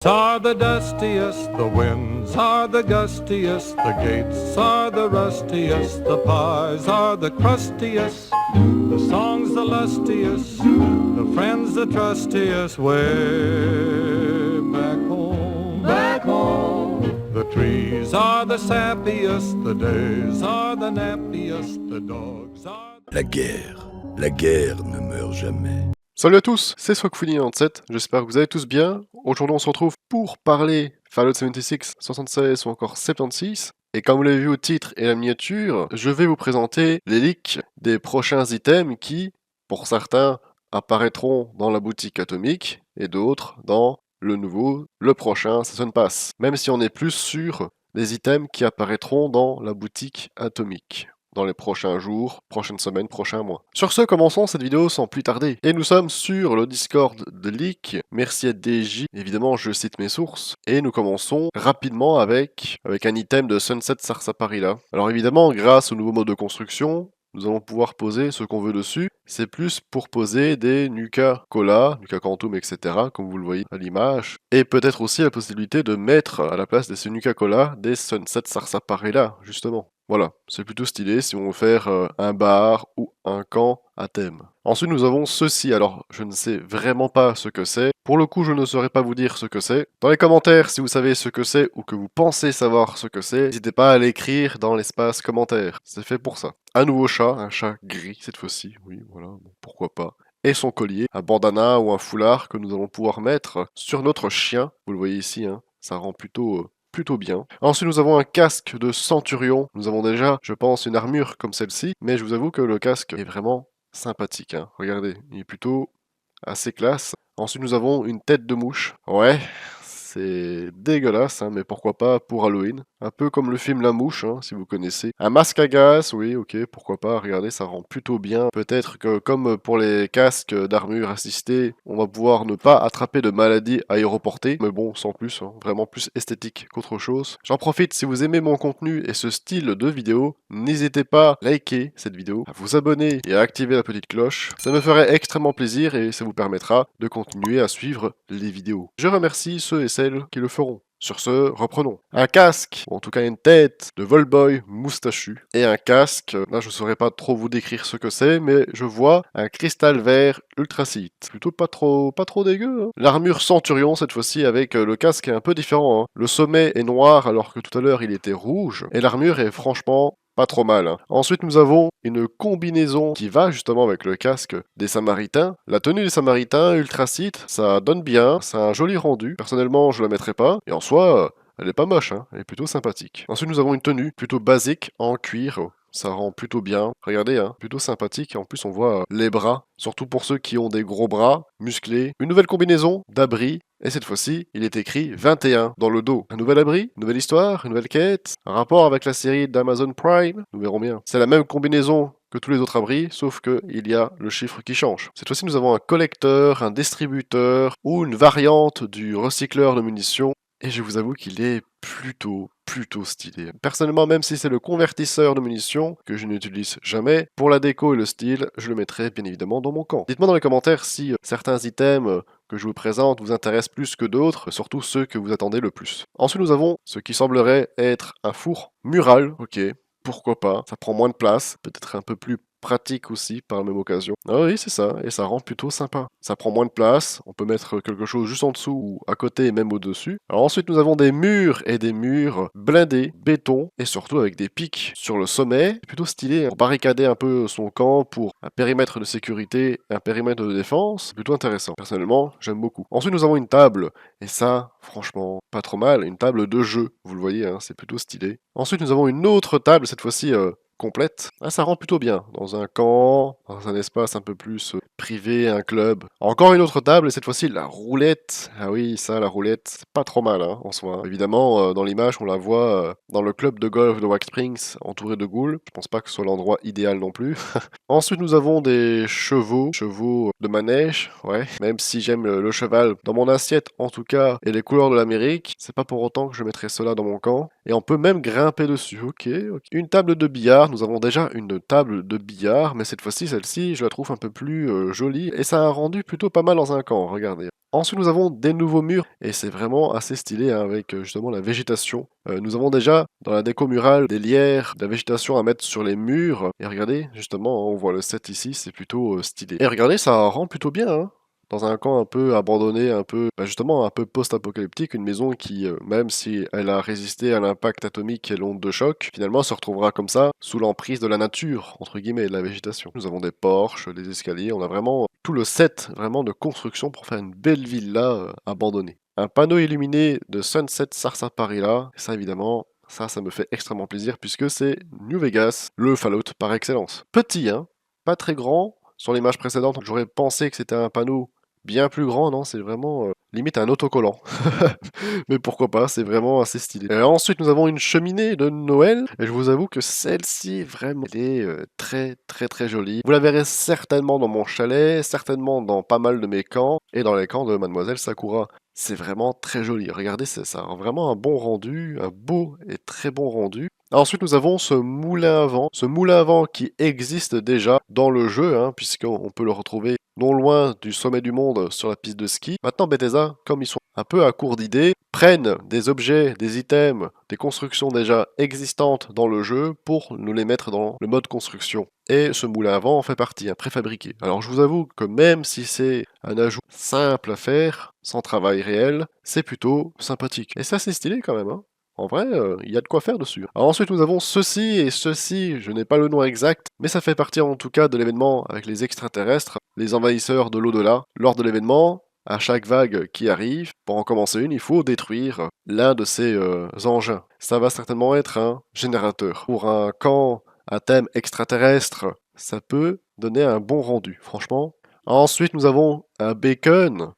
are the dustiest, the winds are the gustiest, the gates are the rustiest, the pies are the crustiest, the songs the lustiest, the friends the trustiest, way back home. Back home. The trees are the sappiest, the days are the nappiest, the dogs are... La guerre ne meurt jamais. Salut à tous, c'est Swagfuni97, j'espère que vous allez tous bien. Aujourd'hui on se retrouve pour parler Fallout 76, 76 ou encore 76. Et comme vous l'avez vu au titre et la miniature, je vais vous présenter les leaks des prochains items qui, pour certains, apparaîtront dans la boutique atomique et d'autres dans le prochain Season Pass. Même si on est plus sur les items qui apparaîtront dans la boutique atomique dans les prochains jours, prochaines semaines, prochains mois. Sur ce, commençons cette vidéo sans plus tarder. Et nous sommes sur le Discord de Leak. Merci à DJ. Évidemment, je cite mes sources. Et nous commençons rapidement avec un item de Sunset Sarsaparilla. Alors évidemment, grâce au nouveau mode de construction, nous allons pouvoir poser ce qu'on veut dessus. C'est plus pour poser des Nuka Cola, Nuka Quantum, etc., comme vous le voyez à l'image. Et peut-être aussi la possibilité de mettre à la place de ces Nuka Cola des Sunset Sarsaparilla, justement. Voilà, c'est plutôt stylé si on veut faire un bar ou un camp à thème. Ensuite, nous avons ceci. Alors, je ne sais vraiment pas ce que c'est. Pour le coup, je ne saurais pas vous dire ce que c'est. Dans les commentaires, si vous savez ce que c'est ou que vous pensez savoir ce que c'est, n'hésitez pas à l'écrire dans l'espace commentaire. C'est fait pour ça. Un nouveau chat, un chat gris cette fois-ci. Oui, voilà, bon, pourquoi pas. Et son collier, un bandana ou un foulard que nous allons pouvoir mettre sur notre chien. Vous le voyez ici, hein, ça rend plutôt bien. Ensuite, nous avons un casque de Centurion. Nous avons déjà, je pense, une armure comme celle-ci, mais je vous avoue que le casque est vraiment sympathique. Hein. Regardez, il est plutôt assez classe. Ensuite, nous avons une tête de mouche. Ouais, c'est dégueulasse, hein, mais pourquoi pas pour Halloween. Un peu comme le film La Mouche, hein, si vous connaissez. Un masque à gaz, oui, ok, pourquoi pas. Regardez, ça rend plutôt bien. Peut-être que, comme pour les casques d'armure assistée, on va pouvoir ne pas attraper de maladies aéroportées. Mais bon, sans plus, hein, vraiment plus esthétique qu'autre chose. J'en profite, si vous aimez mon contenu et ce style de vidéo, n'hésitez pas à liker cette vidéo, à vous abonner et à activer la petite cloche. Ça me ferait extrêmement plaisir et ça vous permettra de continuer à suivre les vidéos. Je remercie ceux et celles qui le feront. Sur ce, reprenons. Un casque, ou en tout cas une tête de Volboy moustachu. Et un casque, là je ne saurais pas trop vous décrire ce que c'est, mais je vois un cristal vert ultracite. Plutôt pas trop dégueu. Hein. L'armure Centurion cette fois-ci avec le casque est un peu différent. Hein. Le sommet est noir alors que tout à l'heure il était rouge. Et l'armure est franchement pas trop mal. Hein. Ensuite, nous avons une combinaison qui va justement avec le casque des Samaritains. La tenue des Samaritains, Ultracite, ça donne bien, c'est un joli rendu. Personnellement, je la mettrai pas. Et en soi, elle est pas moche, hein. Elle est plutôt sympathique. Ensuite, nous avons une tenue plutôt basique en cuir. Ça rend plutôt bien. Regardez, hein, plutôt sympathique. Et en plus, on voit les bras, surtout pour ceux qui ont des gros bras musclés. Une nouvelle combinaison d'abri. Et cette fois-ci, il est écrit 21 dans le dos. Un nouvel abri, une nouvelle histoire, une nouvelle quête, un rapport avec la série d'Amazon Prime. Nous verrons bien. C'est la même combinaison que tous les autres abris, sauf qu'il y a le chiffre qui change. Cette fois-ci, nous avons un collecteur, un distributeur ou une variante du recycleur de munitions. Et je vous avoue qu'il est plutôt stylé. Personnellement, même si c'est le convertisseur de munitions, que je n'utilise jamais, pour la déco et le style, je le mettrai bien évidemment dans mon camp. Dites-moi dans les commentaires si certains items que je vous présente vous intéressent plus que d'autres, surtout ceux que vous attendez le plus. Ensuite, nous avons ce qui semblerait être un four mural, ok. Pourquoi pas, ça prend moins de place, peut-être un peu plus pratique aussi par la même occasion. Ah oui, c'est ça, et ça rend plutôt sympa. Ça prend moins de place, on peut mettre quelque chose juste en dessous ou à côté et même au-dessus. Alors ensuite, nous avons des murs et des murs blindés, béton, et surtout avec des pics sur le sommet. C'est plutôt stylé pour barricader un peu son camp pour un périmètre de sécurité et un périmètre de défense. C'est plutôt intéressant. Personnellement, j'aime beaucoup. Ensuite, nous avons une table, et ça, franchement, pas trop mal. Une table de jeu, vous le voyez, hein, c'est plutôt stylé. Ensuite, nous avons une autre table, cette fois-ci complète. Ah, ça rend plutôt bien. Dans un camp, dans un espace un peu plus privé, un club. Encore une autre table, et cette fois-ci la roulette. Ah oui, ça, la roulette, c'est pas trop mal hein, en soi. Évidemment, dans l'image, on la voit dans le club de golf de Wax Springs, entouré de ghouls. Je pense pas que ce soit l'endroit idéal non plus. Ensuite, nous avons des chevaux de manège, ouais. Même si j'aime le cheval dans mon assiette, en tout cas, et les couleurs de l'Amérique, c'est pas pour autant que je mettrai cela dans mon camp. Et on peut même grimper dessus, ok. Une table de billard là, nous avons déjà une table de billard, mais cette fois-ci, celle-ci, je la trouve un peu plus jolie, et ça a un rendu plutôt pas mal dans un camp, regardez. Ensuite, nous avons des nouveaux murs, et c'est vraiment assez stylé hein, avec justement la végétation. Nous avons déjà dans la déco murale des lierres, de la végétation à mettre sur les murs, et regardez, justement, on voit le set ici, c'est plutôt stylé. Et regardez, ça rend plutôt bien, hein. Dans un camp un peu abandonné, un peu, justement un peu post-apocalyptique, une maison qui, même si elle a résisté à l'impact atomique et l'onde de choc, finalement se retrouvera comme ça, sous l'emprise de la nature, entre guillemets, de la végétation. Nous avons des porches, des escaliers, on a vraiment tout le set vraiment de construction pour faire une belle villa abandonnée. Un panneau illuminé de Sunset Sarsaparilla, ça évidemment, ça me fait extrêmement plaisir puisque c'est New Vegas, le Fallout par excellence. Petit, hein, pas très grand. Sur l'image précédente, j'aurais pensé que c'était un panneau bien plus grand, non, c'est vraiment limite un autocollant. Mais pourquoi pas, c'est vraiment assez stylé. Ensuite, nous avons une cheminée de Noël, et je vous avoue que celle-ci, vraiment, elle est très jolie. Vous la verrez certainement dans mon chalet, certainement dans pas mal de mes camps, et dans les camps de Mademoiselle Sakura. C'est vraiment très joli. Regardez, ça a vraiment un bon rendu, un beau et très bon rendu. Ensuite, nous avons ce moulin à vent qui existe déjà dans le jeu, hein, puisqu'on peut le retrouver non loin du sommet du monde sur la piste de ski. Maintenant, Bethesda, comme ils sont un peu à court d'idées, prennent des objets, des items, des constructions déjà existantes dans le jeu pour nous les mettre dans le mode construction. Et ce moulin à vent en fait partie, un préfabriqué. Alors je vous avoue que même si c'est un ajout simple à faire, sans travail réel, c'est plutôt sympathique. Et ça c'est stylé quand même, hein. En vrai, il y a de quoi faire dessus. Alors ensuite, nous avons ceci, et ceci, je n'ai pas le nom exact, mais ça fait partie en tout cas de l'événement avec les extraterrestres, les envahisseurs de l'au-delà. Lors de l'événement, à chaque vague qui arrive, pour en commencer une, il faut détruire l'un de ces engins. Ça va certainement être un générateur. Pour un camp à thème extraterrestre, ça peut donner un bon rendu, franchement. Ensuite, nous avons un bacon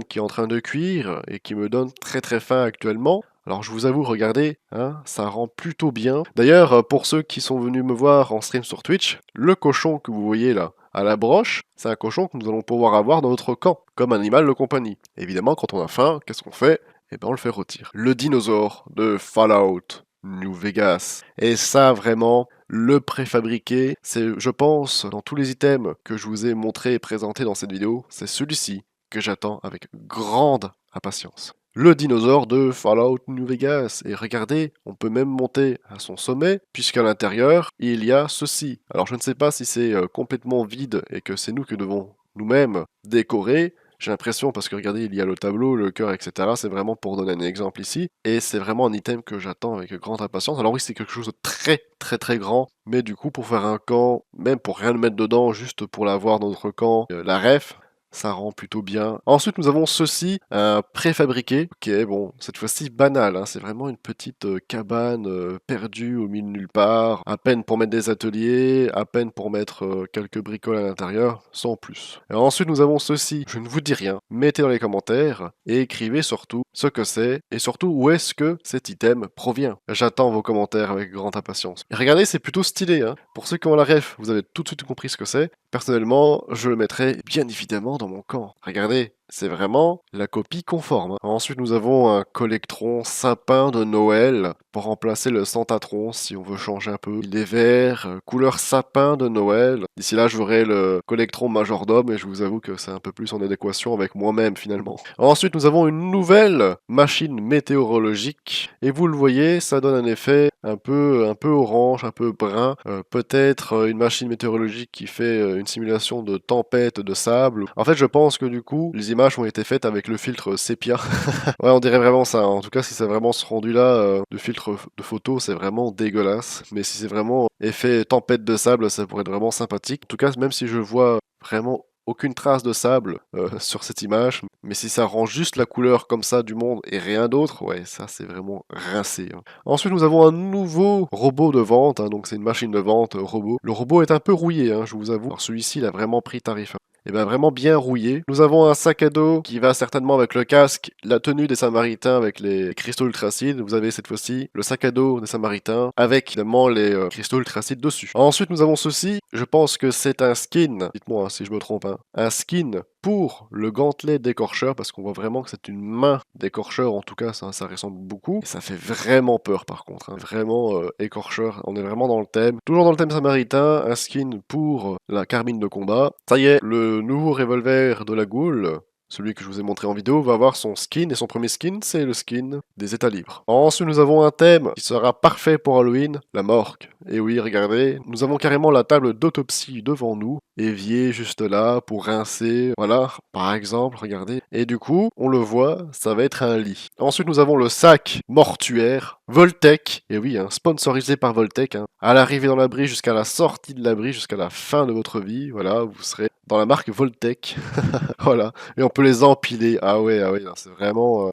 qui est en train de cuire et qui me donne très faim actuellement. Alors je vous avoue, regardez, hein, ça rend plutôt bien. D'ailleurs, pour ceux qui sont venus me voir en stream sur Twitch, le cochon que vous voyez là, à la broche, c'est un cochon que nous allons pouvoir avoir dans notre camp, comme animal de compagnie. Évidemment, quand on a faim, qu'est-ce qu'on fait? Eh ben on le fait rôtir. Le dinosaure de Fallout New Vegas. Et ça, vraiment, le préfabriqué, c'est, je pense, dans tous les items que je vous ai montrés et présentés dans cette vidéo, c'est celui-ci que j'attends avec grande impatience. Le dinosaure de Fallout New Vegas. Et regardez, on peut même monter à son sommet, puisqu'à l'intérieur, il y a ceci. Alors je ne sais pas si c'est complètement vide et que c'est nous que devons nous-mêmes décorer. J'ai l'impression, parce que regardez, il y a le tableau, le cœur, etc. C'est vraiment pour donner un exemple ici. Et c'est vraiment un item que j'attends avec grande impatience. Alors oui, c'est quelque chose de très grand. Mais du coup, pour faire un camp, même pour rien le mettre dedans, juste pour l'avoir dans notre camp, la ref, ça rend plutôt bien. Ensuite, nous avons ceci, un préfabriqué, qui est, bon, cette fois-ci banal, hein, c'est vraiment une petite cabane perdue au milieu de nulle part, à peine pour mettre des ateliers, à peine pour mettre quelques bricoles à l'intérieur, sans plus. Et ensuite, nous avons ceci, je ne vous dis rien, mettez dans les commentaires, et écrivez surtout ce que c'est, et surtout où est-ce que cet item provient. J'attends vos commentaires avec grande impatience. Et regardez, c'est plutôt stylé, hein. Pour ceux qui ont la ref, vous avez tout de suite compris ce que c'est. Personnellement, je le mettrai bien évidemment dans mon camp. Regardez, c'est vraiment la copie conforme, hein. Ensuite, nous avons un collectron sapin de Noël pour remplacer le Santatron si on veut changer un peu. Il est vert, couleur sapin de Noël. D'ici là, j'aurai le collectron majordome et je vous avoue que c'est un peu plus en adéquation avec moi-même finalement. Ensuite, nous avons une nouvelle machine météorologique et vous le voyez, ça donne un effet un peu orange, un peu brun. Peut-être une machine météorologique qui fait une simulation de tempête de sable. En fait, je pense que du coup, les images ont été faites avec le filtre sépia. Ouais, on dirait vraiment ça. En tout cas, si c'est vraiment ce rendu-là de filtre de photo, c'est vraiment dégueulasse. Mais si c'est vraiment effet tempête de sable, ça pourrait être vraiment sympathique. En tout cas, même si je vois vraiment aucune trace de sable sur cette image, mais si ça rend juste la couleur comme ça du monde et rien d'autre, ouais, ça c'est vraiment rincé, hein. Ensuite, nous avons un nouveau robot de vente, hein, donc c'est une machine de vente robot. Le robot est un peu rouillé, hein, je vous avoue. Alors celui-ci, il a vraiment pris tarif, hein. Et bien vraiment bien rouillé. Nous avons un sac à dos qui va certainement avec le casque, la tenue des Samaritains avec les cristaux ultracides. Vous avez cette fois-ci le sac à dos des Samaritains avec évidemment les cristaux ultracides dessus. Ensuite nous avons ceci, je pense que c'est un skin, dites-moi si je me trompe, hein. Un skin pour le gantelet d'écorcheur, parce qu'on voit vraiment que c'est une main d'écorcheur, en tout cas ça ressemble beaucoup. Et ça fait vraiment peur par contre, hein. Vraiment écorcheur, on est vraiment dans le thème. Toujours dans le thème samaritain, un skin pour la carbine de combat. Ça y est, le nouveau revolver de la Goule, celui que je vous ai montré en vidéo, va avoir son skin, et son premier skin, c'est le skin des états libres. Ensuite, nous avons un thème qui sera parfait pour Halloween, la morgue. Et oui, regardez, nous avons carrément la table d'autopsie devant nous, évier juste là pour rincer, voilà, par exemple, regardez. Et du coup, on le voit, ça va être un lit. Ensuite, nous avons le sac mortuaire, Voltec, et oui, hein, sponsorisé par Voltec, hein. À l'arrivée dans l'abri jusqu'à la sortie de l'abri, jusqu'à la fin de votre vie, voilà, vous serez dans la marque Voltec. Voilà, et on peut les empiler. Ah ouais, là, c'est vraiment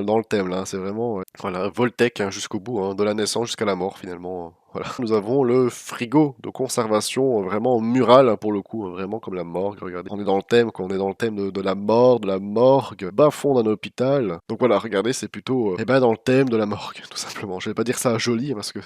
dans le thème là. C'est vraiment voilà, Voltec hein, jusqu'au bout, hein, de la naissance jusqu'à la mort finalement. Voilà, nous avons le frigo de conservation vraiment mural hein, pour le coup, hein, vraiment comme la morgue. Regardez, on est dans le thème, quoi, on est dans le thème de la mort, de la morgue, bas fond d'un hôpital. Donc voilà, regardez, c'est plutôt eh ben dans le thème de la morgue, tout simplement. Je vais pas dire ça joli parce que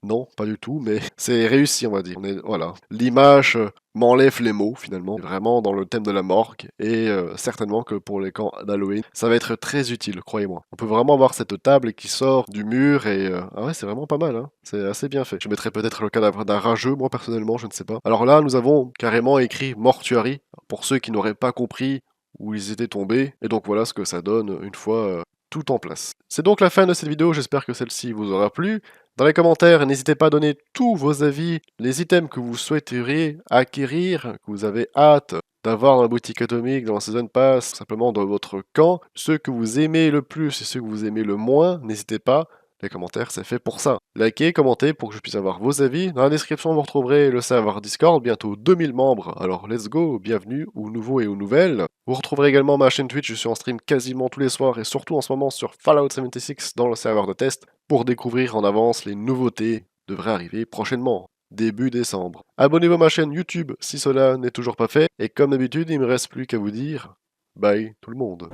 non, pas du tout, mais c'est réussi, on va dire. On est voilà, l'image m'enlève les mots finalement, vraiment dans le thème de la morgue et certainement que pour les camps d'Halloween, ça va être très utile, croyez-moi. On peut vraiment avoir cette table qui sort du mur et ah ouais, c'est vraiment pas mal, hein. C'est assez bien fait. Je mettrais peut-être le cadavre d'un rageux, moi personnellement, je ne sais pas. Alors là, nous avons carrément écrit mortuary pour ceux qui n'auraient pas compris où ils étaient tombés et donc voilà ce que ça donne une fois tout en place. C'est donc la fin de cette vidéo, j'espère que celle-ci vous aura plu. Dans les commentaires, n'hésitez pas à donner tous vos avis, les items que vous souhaiteriez acquérir, que vous avez hâte d'avoir dans la boutique atomique, dans la Season Pass, simplement dans votre camp. Ceux que vous aimez le plus et ceux que vous aimez le moins, n'hésitez pas. Les commentaires, c'est fait pour ça. Likez, commentez pour que je puisse avoir vos avis. Dans la description, vous retrouverez le serveur Discord, bientôt 2000 membres. Alors let's go, bienvenue aux nouveaux et aux nouvelles. Vous retrouverez également ma chaîne Twitch, je suis en stream quasiment tous les soirs et surtout en ce moment sur Fallout 76 dans le serveur de test pour découvrir en avance les nouveautés devraient arriver prochainement. Début décembre. Abonnez-vous à ma chaîne YouTube si cela n'est toujours pas fait. Et comme d'habitude, il ne me reste plus qu'à vous dire bye tout le monde.